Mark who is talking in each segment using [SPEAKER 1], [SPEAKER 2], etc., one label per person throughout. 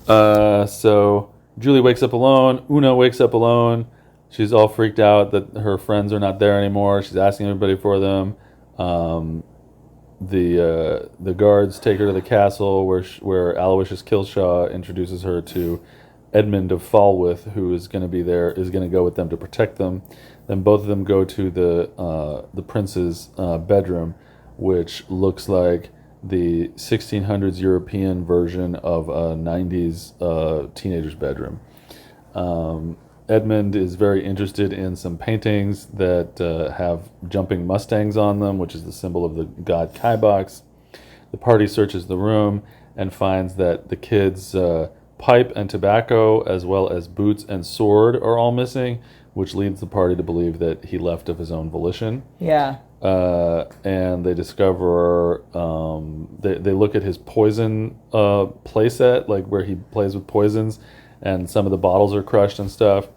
[SPEAKER 1] So Julie wakes up alone. Oona wakes up alone. She's all freaked out that her friends are not there anymore. She's asking everybody for them. The guards take her to the castle where Aloysius Killshaw introduces her to Edmund of Falworth, who is going to be there, is going to go with them to protect them. Then both of them go to the prince's bedroom, which looks like the 1600s European version of a 90s teenager's bedroom. Edmund is very interested in some paintings that have jumping mustangs on them, which is the symbol of the god Kaibox. The party searches the room and finds that the kids' pipe and tobacco, as well as boots and sword, are all missing, which leads the party to believe that he left of his own volition.
[SPEAKER 2] Yeah.
[SPEAKER 1] And they discover, they look at his poison playset, like where he plays with poisons, and some of the bottles are crushed and stuff.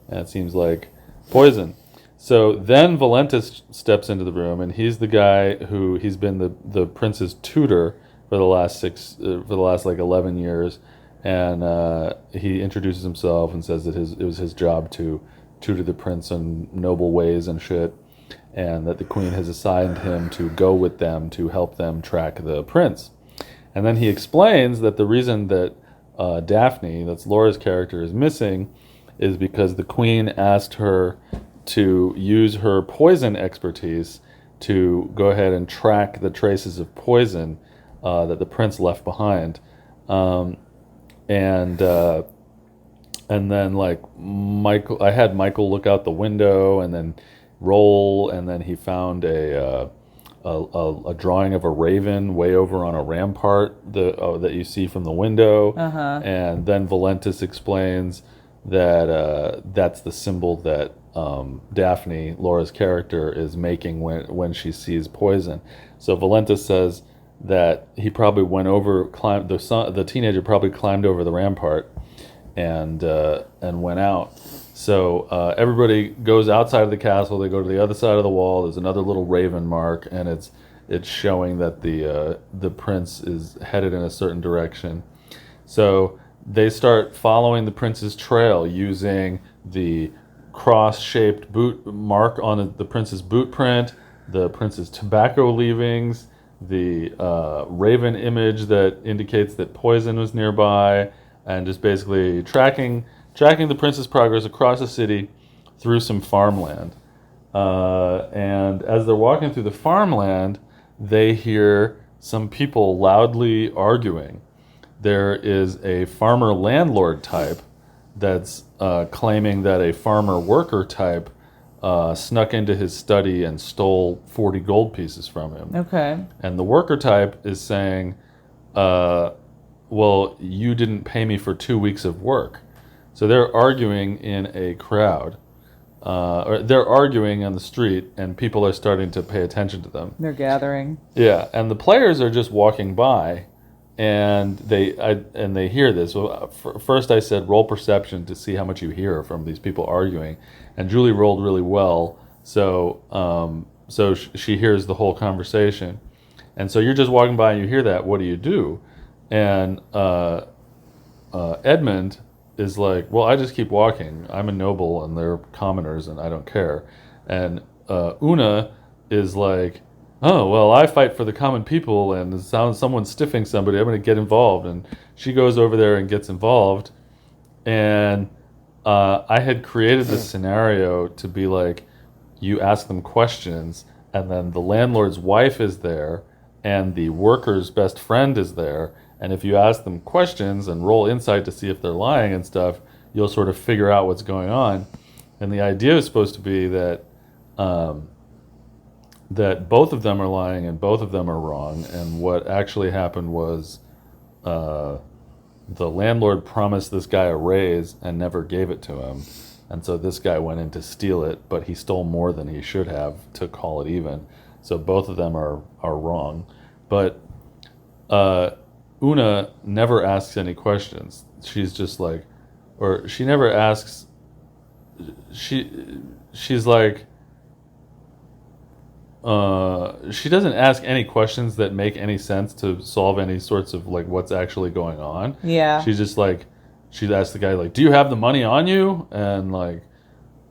[SPEAKER 1] And it seems like poison. So then Valentis steps into the room, and he's the guy who he's been the prince's tutor for the last 11 years, and he introduces himself and says that it was his job to tutor the prince in noble ways and shit, and that the queen has assigned him to go with them to help them track the prince. And then he explains that the reason that Daphne, that's Laura's character, is missing is because the queen asked her to use her poison expertise to go ahead and track the traces of poison that the prince left behind. And then like Michael, I had Michael look out the window and then roll, and then he found a drawing of a raven way over on a rampart that you see from the window. And then Valentis explains that that's the symbol that Daphne, Laura's character, is making when she sees poison. So Valentis says that he probably the teenager probably climbed over the rampart and went out. So everybody goes outside of the castle. They go to the other side of the wall. There's another little raven mark, and it's showing that the prince is headed in a certain direction. So they start following the prince's trail using the cross-shaped boot mark on the prince's boot print, the prince's tobacco leavings, the raven image that indicates that poison was nearby, and just basically tracking the prince's progress across the city through some farmland. And as they're walking through the farmland, they hear some people loudly arguing. There is a farmer landlord type that's claiming that a farmer worker type snuck into his study and stole 40 gold pieces from him.
[SPEAKER 2] Okay.
[SPEAKER 1] And the worker type is saying, well, you didn't pay me for 2 weeks of work. So they're arguing in a crowd. Or they're arguing on the street, and people are starting to pay attention to them.
[SPEAKER 2] They're gathering.
[SPEAKER 1] Yeah, and the players are just walking by, and they hear this. Well, first I said roll perception to see how much you hear from these people arguing, and Julie rolled really well, so she hears the whole conversation, and so you're just walking by and you hear that. What do you do? And Edmund is like, well, I just keep walking. I'm a noble and they're commoners and I don't care. And Oona is like, oh, well, I fight for the common people, and it sounds someone's stiffing somebody. I'm going to get involved. And she goes over there and gets involved. And I had created this scenario to be like, you ask them questions, and then the landlord's wife is there, and the worker's best friend is there. And if you ask them questions and roll insight to see if they're lying and stuff, you'll sort of figure out what's going on. And the idea is supposed to be that that both of them are lying and both of them are wrong. And what actually happened was the landlord promised this guy a raise and never gave it to him. And so this guy went in to steal it, but he stole more than he should have to call it even. So both of them are wrong. But Oona never asks any questions. She's just like, or she never asks, she's like, she doesn't ask any questions that make any sense to solve any sorts of like what's actually going on.
[SPEAKER 2] Yeah.
[SPEAKER 1] She's just like, she asks the guy like, "Do you have the money on you?" And like,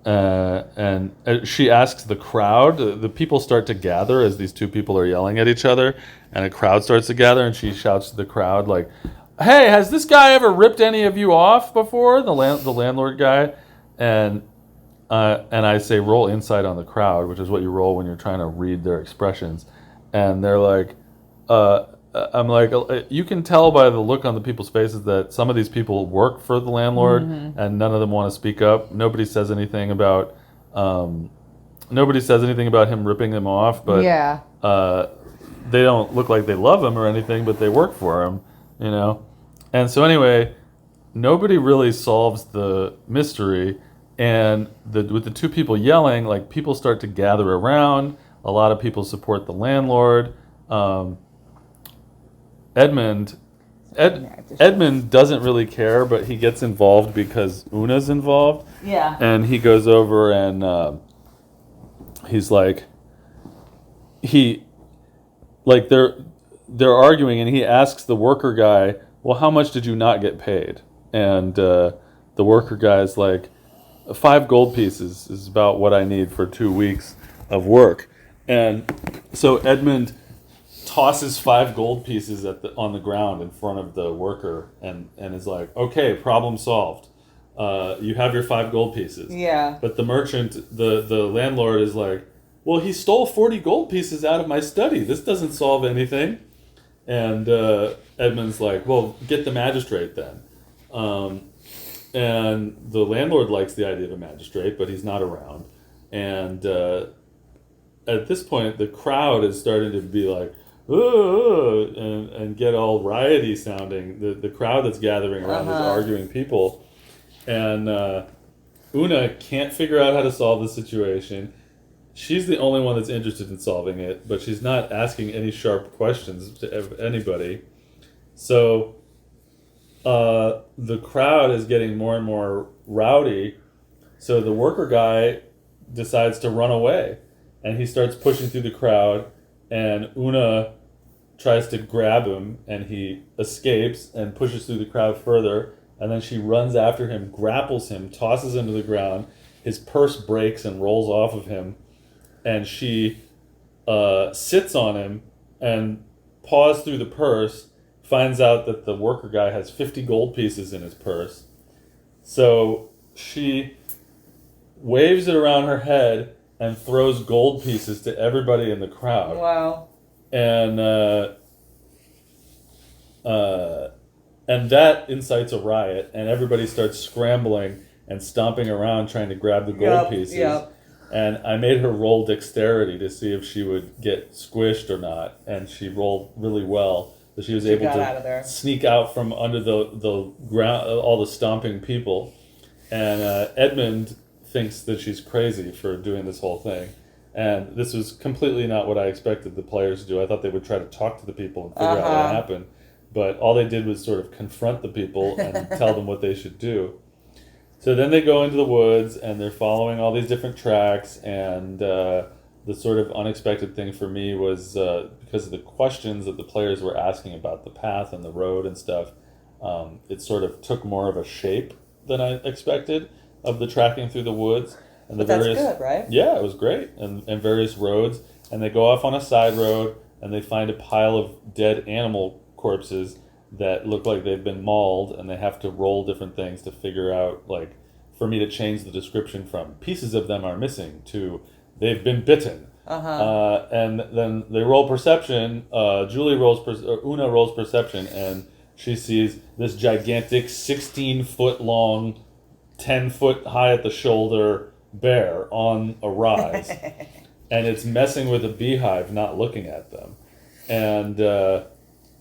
[SPEAKER 1] and she asks the crowd. The people start to gather as these two people are yelling at each other, and a crowd starts to gather. And she shouts to the crowd like, "Hey, has this guy ever ripped any of you off before?" The landlord guy, and I say roll insight on the crowd, which is what you roll when you're trying to read their expressions. And they're like, I'm like, you can tell by the look on the people's faces that some of these people work for the landlord, and none of them want to speak up. Nobody says anything about him ripping them off, but
[SPEAKER 2] Yeah.
[SPEAKER 1] they don't look like they love him or anything, but they work for him, you know. And so anyway, nobody really solves the mystery. And with the two people yelling, like people start to gather around. A lot of people support the landlord. Edmund doesn't really care, but he gets involved because Oona's involved.
[SPEAKER 2] Yeah.
[SPEAKER 1] And he goes over and he's like, they're arguing, and he asks the worker guy, "Well, how much did you not get paid?" And the worker guy's like, 5 gold pieces is about what I need for 2 weeks of work. And so Edmund tosses 5 gold pieces on the ground in front of the worker and is like, "Okay, problem solved. You have your 5 gold pieces."
[SPEAKER 2] Yeah.
[SPEAKER 1] But the merchant, the landlord is like, "Well, he stole 40 gold pieces out of my study. This doesn't solve anything." And Edmund's like, "Well, get the magistrate then." And the landlord likes the idea of a magistrate, but he's not around. And at this point, the crowd is starting to be like, and get all rioty sounding. The crowd that's gathering around is arguing people. And Oona can't figure out how to solve the situation. She's the only one that's interested in solving it, but she's not asking any sharp questions to anybody. So the crowd is getting more and more rowdy. So the worker guy decides to run away, and he starts pushing through the crowd, and Oona tries to grab him, and he escapes and pushes through the crowd further, and then she runs after him, grapples him, tosses him to the ground. His purse breaks and rolls off of him, and she sits on him and paws through the purse, finds out that the worker guy has 50 gold pieces in his purse. So she waves it around her head and throws gold pieces to everybody in the crowd.
[SPEAKER 2] Wow.
[SPEAKER 1] And that incites a riot, and everybody starts scrambling and stomping around trying to grab the gold pieces. Yep. And I made her roll dexterity to see if she would get squished or not, and she rolled really well. So she was able to sneak out from under the ground, all the stomping people. And Edmund thinks that she's crazy for doing this whole thing. And this was completely not what I expected the players to do. I thought they would try to talk to the people and figure out what happened. But all they did was sort of confront the people and tell them what they should do. So then they go into the woods, and they're following all these different tracks. And the sort of unexpected thing for me was because of the questions that the players were asking about the path and the road and stuff, it sort of took more of a shape than I expected of the tracking through the woods. And
[SPEAKER 2] but that's good, right?
[SPEAKER 1] Yeah, it was great. And various roads. And they go off on a side road, and they find a pile of dead animal corpses that look like they've been mauled, and they have to roll different things to figure out, like, for me to change the description from pieces of them are missing to they've been bitten. And then they roll perception. Oona rolls perception, and she sees this gigantic 16-foot long, 10-foot high at the shoulder bear on a rise. And it's messing with a beehive, not looking at them. And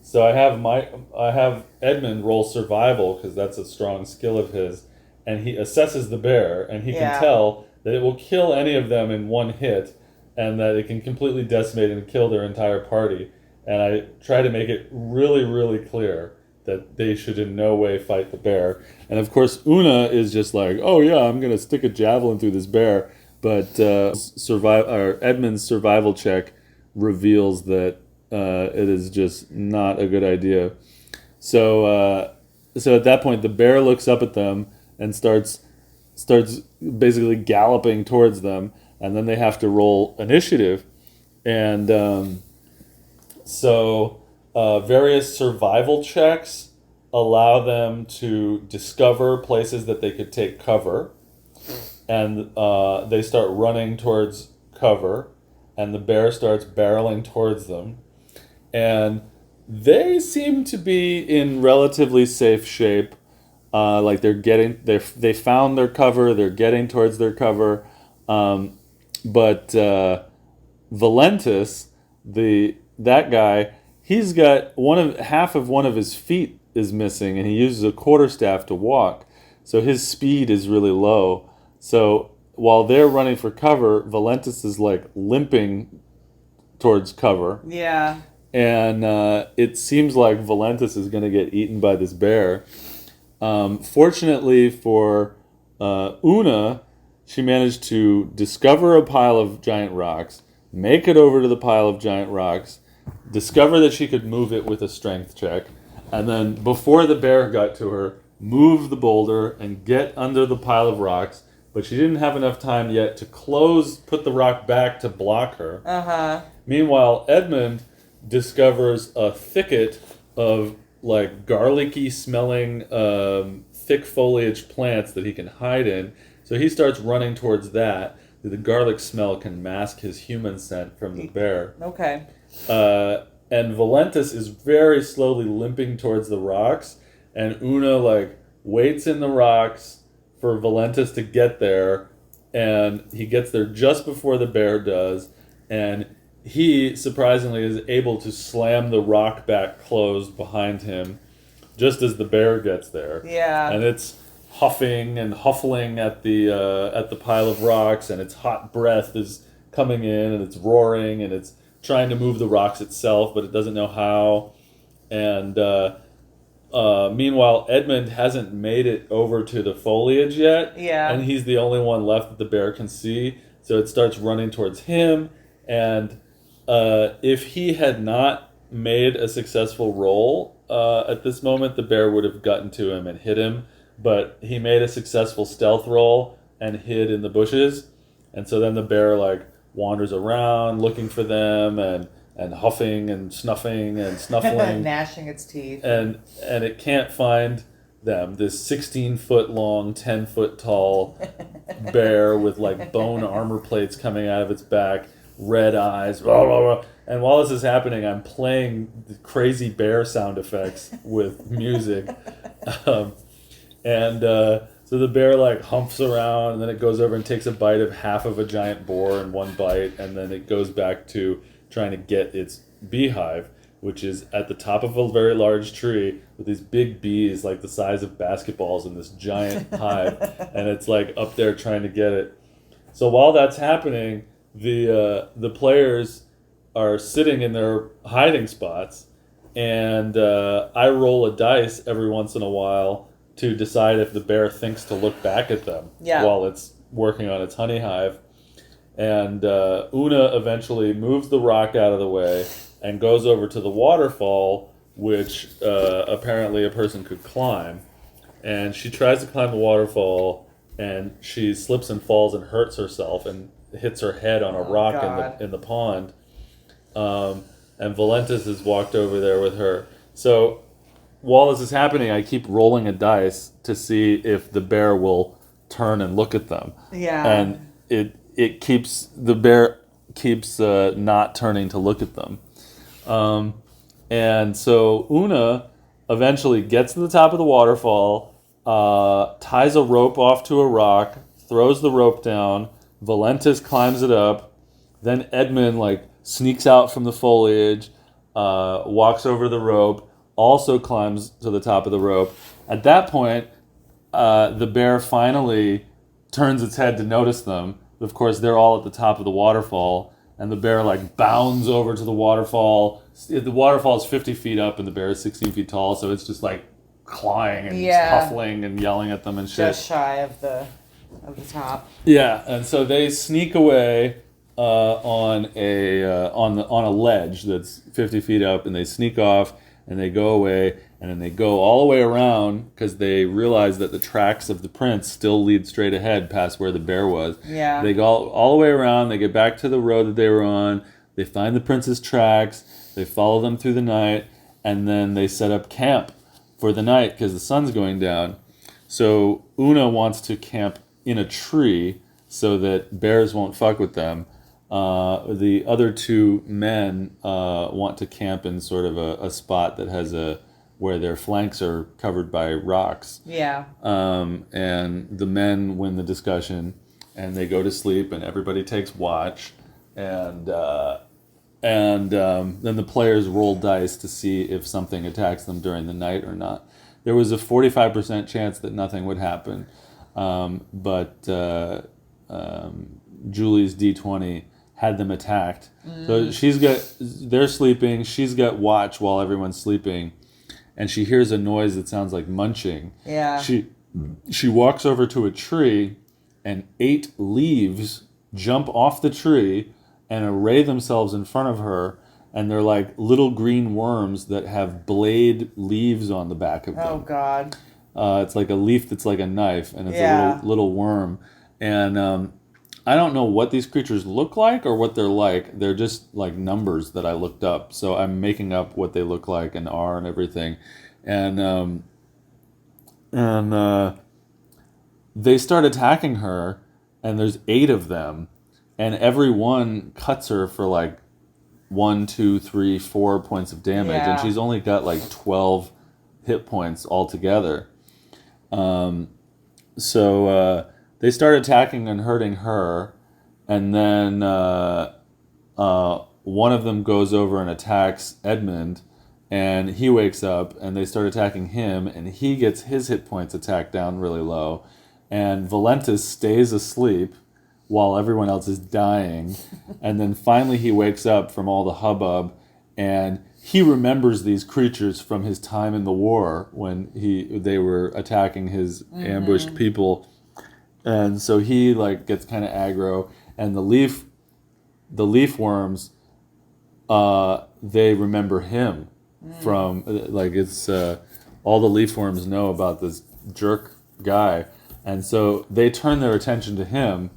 [SPEAKER 1] so I have Edmund roll survival, because that's a strong skill of his, and he assesses the bear, and he can tell that it will kill any of them in one hit, and that it can completely decimate and kill their entire party. And I try to make it really, really clear that they should in no way fight the bear. And of course, Oona is just like, "Oh yeah, I'm going to stick a javelin through this bear." But Edmund's survival check reveals that it is just not a good idea. So so at that point, the bear looks up at them and starts basically galloping towards them, and then they have to roll initiative. And so various survival checks allow them to discover places that they could take cover, and they start running towards cover, and the bear starts barreling towards them, and they seem to be in relatively safe shape. Like they found their cover, they're getting towards their cover, but Valentis, that guy, he's got half of one of his feet is missing, and he uses a quarterstaff to walk, so his speed is really low. So while they're running for cover, Valentis is like limping towards cover.
[SPEAKER 2] Yeah.
[SPEAKER 1] And it seems like Valentis is going to get eaten by this bear. Fortunately for Oona, she managed to discover a pile of giant rocks, make it over to the pile of giant rocks, discover that she could move it with a strength check, and then before the bear got to her, move the boulder and get under the pile of rocks. But she didn't have enough time yet to put the rock back to block her.
[SPEAKER 2] Uh-huh.
[SPEAKER 1] Meanwhile, Edmund discovers a thicket of like garlicky smelling thick foliage plants that he can hide in. So he starts running towards that. The garlic smell can mask his human scent from the bear.
[SPEAKER 2] Okay.
[SPEAKER 1] And Valentis is very slowly limping towards the rocks, and Oona like waits in the rocks for Valentis to get there, and he gets there just before the bear does, and he, surprisingly, is able to slam the rock back closed behind him just as the bear gets there.
[SPEAKER 2] Yeah.
[SPEAKER 1] And it's huffing and huffling at the pile of rocks, and its hot breath is coming in, and it's roaring, and it's trying to move the rocks itself, but it doesn't know how. And meanwhile, Edmund hasn't made it over to the foliage yet.
[SPEAKER 2] Yeah.
[SPEAKER 1] And he's the only one left that the bear can see, so it starts running towards him. And if he had not made a successful roll at this moment, the bear would have gotten to him and hit him. But he made a successful stealth roll and hid in the bushes. And so then the bear like wanders around looking for them and huffing and snuffing and snuffling.
[SPEAKER 2] Gnashing its teeth.
[SPEAKER 1] And it can't find them. This 16-foot long, 10-foot tall bear with like bone armor plates coming out of its back, red eyes, blah, blah, blah. And while this is happening, I'm playing the crazy bear sound effects with music. So the bear like humps around, and then it goes over and takes a bite of half of a giant boar in one bite, and then it goes back to trying to get its beehive, which is at the top of a very large tree with these big bees like the size of basketballs in this giant hive, and it's like up there trying to get it. So while that's happening, the players are sitting in their hiding spots, and I roll a dice every once in a while to decide if the bear thinks to look back at them while it's working on its honey hive. And Oona eventually moves the rock out of the way and goes over to the waterfall, which apparently a person could climb. And she tries to climb the waterfall, and she slips and falls and hurts herself and hits her head on a rock in the pond. And Valentis has walked over there with her. So while this is happening, I keep rolling a dice to see if the bear will turn and look at them.
[SPEAKER 2] Yeah.
[SPEAKER 1] And the bear keeps not turning to look at them. And so Oona eventually gets to the top of the waterfall, ties a rope off to a rock, throws the rope down, Valentis climbs it up, then Edmund like sneaks out from the foliage, walks over the rope, also climbs to the top of the rope. At that point, the bear finally turns its head to notice them. Of course, they're all at the top of the waterfall, and the bear like bounds over to the waterfall. The waterfall is 50 feet up, and the bear is 16 feet tall, so it's just like clawing and huffling and yelling at them and shit.
[SPEAKER 2] Just shy of the... of the top.
[SPEAKER 1] Yeah, and so they sneak away on a ledge that's 50 feet up, and they sneak off, and they go away, and then they go all the way around because they realize that the tracks of the prince still lead straight ahead past where the bear was.
[SPEAKER 2] Yeah.
[SPEAKER 1] They go all the way around. They get back to the road that they were on. They find the prince's tracks. They follow them through the night, and then they set up camp for the night because the sun's going down. So Oona wants to camp in a tree so that bears won't fuck with them. The other two men want to camp in sort of a spot that has where their flanks are covered by rocks.
[SPEAKER 2] Yeah.
[SPEAKER 1] And the men win the discussion, and they go to sleep, and everybody takes watch, and then the players roll dice to see if something attacks them during the night or not. There was a 45% chance that nothing would happen, but Julie's D20 had them attacked. So they're sleeping, she's got watch while everyone's sleeping, and she hears a noise that sounds like munching.
[SPEAKER 2] Yeah.
[SPEAKER 1] She walks over to a tree, and 8 leaves jump off the tree and array themselves in front of her, and they're like little green worms that have blade leaves on the back of them.
[SPEAKER 2] Oh, God.
[SPEAKER 1] It's like a leaf that's like a knife, and it's
[SPEAKER 2] Yeah.
[SPEAKER 1] a little worm. And I don't know what these creatures look like or what they're like. They're just like numbers that I looked up. So I'm making up what they look like and are and everything. And they start attacking her, and there's 8 of them, and every one cuts her for like 1, 2, 3, 4 points of damage,
[SPEAKER 2] Yeah.
[SPEAKER 1] and she's only got like 12 hit points altogether. So they start attacking and hurting her, and then one of them goes over and attacks Edmund, and he wakes up, and they start attacking him, and he gets his hit points attacked down really low, and Valentis stays asleep while everyone else is dying, and then finally he wakes up from all the hubbub, and he remembers these creatures from his time in the war when they were attacking his ambushed people, and so he like gets kind of aggro, and the leaf worms, they remember him from like it's all the leaf worms know about this jerk guy, and so they turn their attention to him.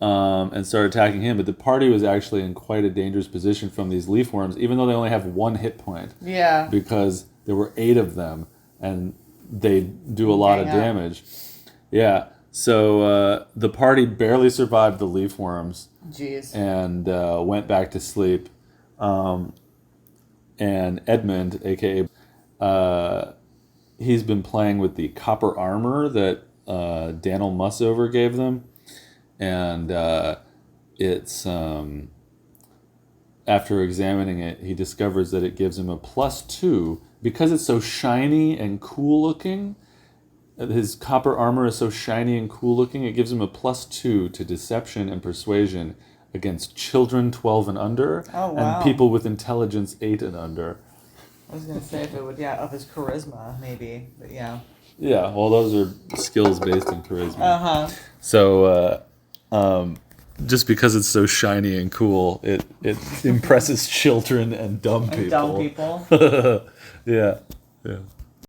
[SPEAKER 1] And start attacking him, but the party was actually in quite a dangerous position from these leaf worms, even though they only have 1 hit point.
[SPEAKER 2] Yeah.
[SPEAKER 1] Because there were 8 of them, and they do a lot of damage. Yeah. So the party barely survived the leaf worms.
[SPEAKER 2] Jeez.
[SPEAKER 1] And went back to sleep. And Edmund, aka, he's been playing with the copper armor that Daniel Mussover gave them. And it's after examining it, he discovers that it gives him a +2 because it's so shiny and cool looking. His copper armor is so shiny and cool looking. It gives him a +2 to deception and persuasion against children 12 and under, and people with intelligence 8 and under.
[SPEAKER 2] I was gonna say if it would up his charisma maybe, but yeah.
[SPEAKER 1] Yeah, well, those are skills based in charisma. So. Just because it's so shiny and cool, it impresses children and dumb people.
[SPEAKER 2] And dumb people.
[SPEAKER 1] Yeah.